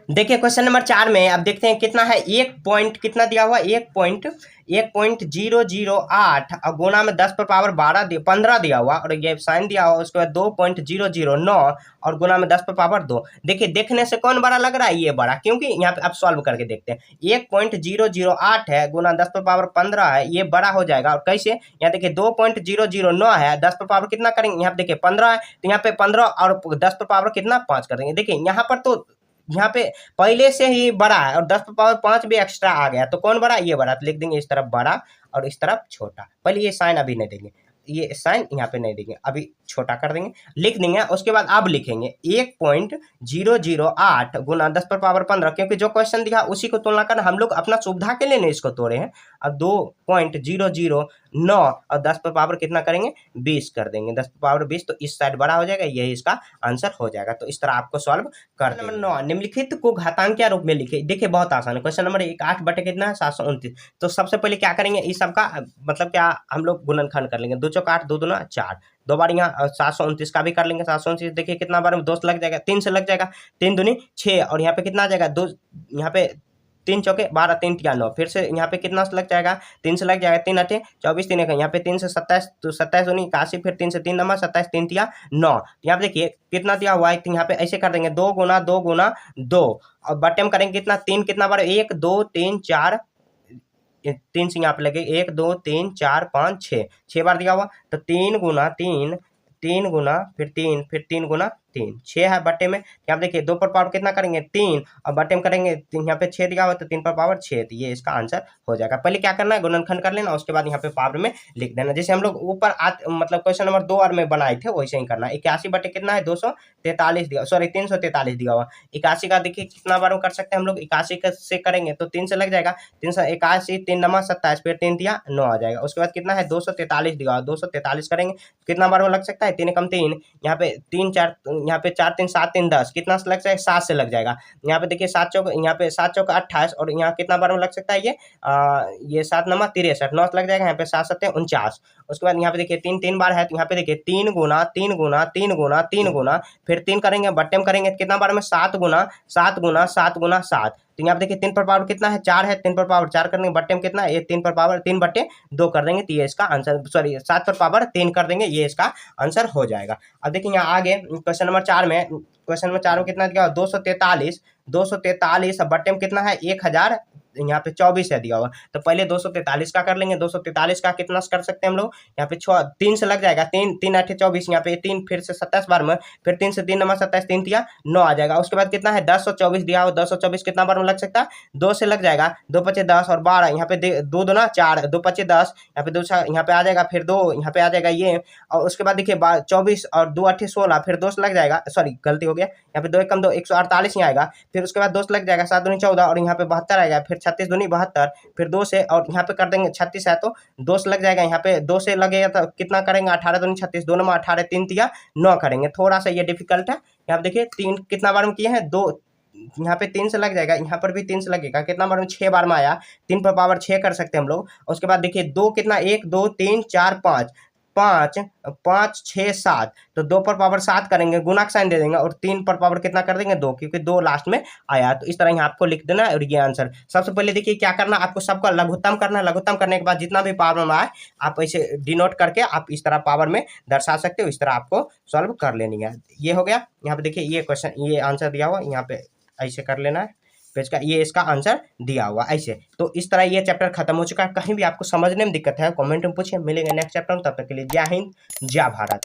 देखिए क्वेश्चन नंबर 4 में अब देखते हैं कितना है, 1 पॉइंट कितना दिया हुआ, 1.008 और गुना में 10 पर पावर 15 दिया हुआ, और ये साइन दिया हुआ, उसके बाद 2.009 और गुना में 10 पर पावर 2। देखिए देखने से कौन बड़ा लग रहा है, ये बड़ा, क्योंकि यहाँ पे आप सॉल्व करके देखते हैं 1.008 है गुना 10 पर पावर 15 है, ये बड़ा हो जाएगा। और कैसे, यहाँ देखिए 2.009 है, 10 पर पावर कितना करेंगे, यहाँ पे देखिए 15 है, तो यहाँ पे 15 और 10 पर पावर कितना 5 कर देंगे। देखिए यहाँ पर तो यहाँ पे पहले से ही बड़ा है और 10 पर पावर 5 भी एक्स्ट्रा आ गया, तो कौन बड़ा, ये बड़ा, तो लिख देंगे इस तरफ बड़ा और इस तरफ छोटा। पहले ये साइन अभी नहीं देंगे, ये साइन यहाँ पे नहीं देंगे, अभी छोटा कर देंगे, लिख देंगे। उसके बाद अब लिखेंगे 1.008 गुना 10 पर पावर 15, क्योंकि जो क्वेश्चन दिखा उसी को तुलना करना, हम लोग अपना सुविधा के लिए नहीं इसको तोड़े हैं। अब 2.009 और 10 पर पावर कितना करेंगे 20 कर देंगे, 10 पर पावर 20, तो इस साइड बड़ा हो जाएगा, यही इसका आंसर हो जाएगा। तो इस तरह आपको सॉल्व कर देंगे। नंबर 9, निम्नलिखित को घातांकीय रूप में लिखे। देखिए बहुत आसान है क्वेश्चन नंबर 1, 8 बटे कितना है 729। तो सबसे पहले क्या करेंगे, इस सबका मतलब क्या हम लोग गुणनखंड कर लेंगे, 2 चौक 8, 2 दूना 4, 2 बार यहाँ 729 का भी कर लेंगे। 729 देखिए कितना बार में 2 से लग जाएगा, 3 से लग जाएगा, 3 दूनी 6, और यहाँ पे कितना आ जाएगा 2, यहाँ पे 3 चौके 12, 3 टिया 9, फिर से यहाँ पे कितना से लग जाएगा 3 से लग जाएगा, 3 8 24, 3 1, यहाँ पे 3 से 27, तो 27 दूनी 81, फिर 3 से 3 नंबर 27, 3 टिया 9। यहाँ पे देखिए कितना दिया हुआ है, तो यहाँ पे ऐसे कर देंगे 2 गुना 2 गुना 2, और बटे में करेंगे कितना 3, कितना बार 1 2 3 4, 3 से यहाँ पे लगे 1 2 3 4 5 6 बार दिया हुआ, तो 3 गुना 3, 3 गुना फिर 3 गुना 3, 6 है बट्टे में। यहाँ पे देखिए 2 पर पावर कितना करेंगे 3 और बट्टे में करेंगे यहाँ पे 6 दिया हुआ तो 3 पर पावर 6, तो ये इसका आंसर हो जाएगा। पहले क्या करना है गुणनखंड कर लेना, उसके बाद यहाँ पे पावर में लिख देना। जैसे हम लोग ऊपर मतलब क्वेश्चन नंबर 2 और में बनाए थे वैसे ही करना है। 81 बटे कितना है 243 दिया, सॉरी 343 दिया हुआ। 81 का देखिए कितना बार कर सकते हैं हम लोग, 81 से करेंगे तो 3 से लग जाएगा, 381, 3 नमा 27, फिर 3 दिया 9 आ जाएगा। उसके बाद कितना है 243 दिया हुआ, 243 करेंगे कितना बार में लग सकता है 3 एकम 3, यहाँ पे 3 4, यहाँ पे 4 3 7 3 10, कितना से लग जाएगा 7 से लग जाएगा। यहाँ पे देखिए 7 चौक, यहाँ पे 7 चौक 28 और यहाँ कितना बार में लग सकता है ये 7 नमा 63, 9 से लग जाएगा, यहाँ पे 7 7 49। उसके बाद यहाँ पे देखिए 3 3 बार है तो यहाँ पे देखिए 3 गुना 3 गुना 3 गुना 3 गुना, फिर 3 करेंगे बट्टे में करेंगे कितना बार में 7 गुना 7 गुना 7 गुना 7। तो यहाँ पे देखिए 3 पर पावर कितना है 4 है, 3 पर पावर 4 करने बट्टे में कितना है, ये 3 पर पावर 3 बट्टे 2 कर देंगे तो ये इसका आंसर, सॉरी 7 पर पावर 3 कर देंगे, ये इसका आंसर हो जाएगा। अब देखिए यहाँ आगे क्वेश्चन नंबर 4 में, क्वेश्चन नंबर 4 में कितना दिया 243 बट्टे में कितना है 1000, यहाँ पे 24 है दिया हुआ। तो पहले 243 का कर लेंगे, 243 का कितना कर सकते हैं हम लोग, यहाँ पे 3 से लग जाएगा, 3 3 8 24, यहाँ पे 3 फिर से 27 बार में, फिर 3 से 3 नंबर 27, 3 दिया 9 आ जाएगा। उसके बाद कितना है 1024 दिया हुआ, 1024 कितना बार में लग सकता है 2 से लग जाएगा, 2 पचे 10 और 12, यहाँ पे 2 2 4, 2 पचे 10, यहाँ पे 2 यहाँ पे आ जाएगा, फिर 2 यहाँ पे आ जाएगा ये, और उसके बाद देखिए 24 और 2 8 16, फिर 2 से लग जाएगा, सॉरी गलती हो गया, यहाँ पे 2 एकम 2 148 ही आएगा, फिर उसके बाद 2 से लग जाएगा, 7 दूनी 14 और यहाँ पे 72 आएगा, फिर 36 दूनी 72, फिर 2 से और यहाँ पे कर देंगे 36 है तो 2 से लग जाएगा, यहाँ पे 2 से लगेगा तो कितना करेंगे 18 दूनी 36, 2 नंबर 18, 3 दिया 9 करेंगे। थोड़ा सा ये डिफिकल्ट है, यहाँ पे देखिए 3 कितना बार में किए हैं 2, यहाँ पे 3 से लग जाएगा, यहाँ पर भी 3 से लगेगा, कितना बार में 6 बार में आया, 3 पर पावर 6 कर सकते हैं हम लोग। उसके बाद देखिए 2 कितना 1 2 3 4 5 5 5 6 7, तो 2 पर पावर 7 करेंगे, गुणा का साइन दे देंगे और 3 पर पावर कितना कर देंगे 2, क्योंकि 2 लास्ट में आया। तो इस तरह यहाँ आपको लिख देना है और ये आंसर। सबसे पहले देखिए क्या करना, आपको सबका लघुत्तम करना है, लघुत्तम करने के बाद जितना भी पावर में आए आप ऐसे डिनोट करके आप इस तरह पावर में दर्शा सकते हो, इस तरह आपको सॉल्व कर लेनी है। ये हो गया। यहाँ पे देखिए ये क्वेश्चन, ये आंसर दिया हुआ, यहाँ पे ऐसे कर लेना है पेज का, ये इसका आंसर दिया हुआ ऐसे। तो इस तरह ये चैप्टर खत्म हो चुका है। कहीं भी आपको समझने में दिक्कत है कमेंट में पूछिए, मिलेंगे नेक्स्ट चैप्टर में, तब तक के लिए जय हिंद जय भारत।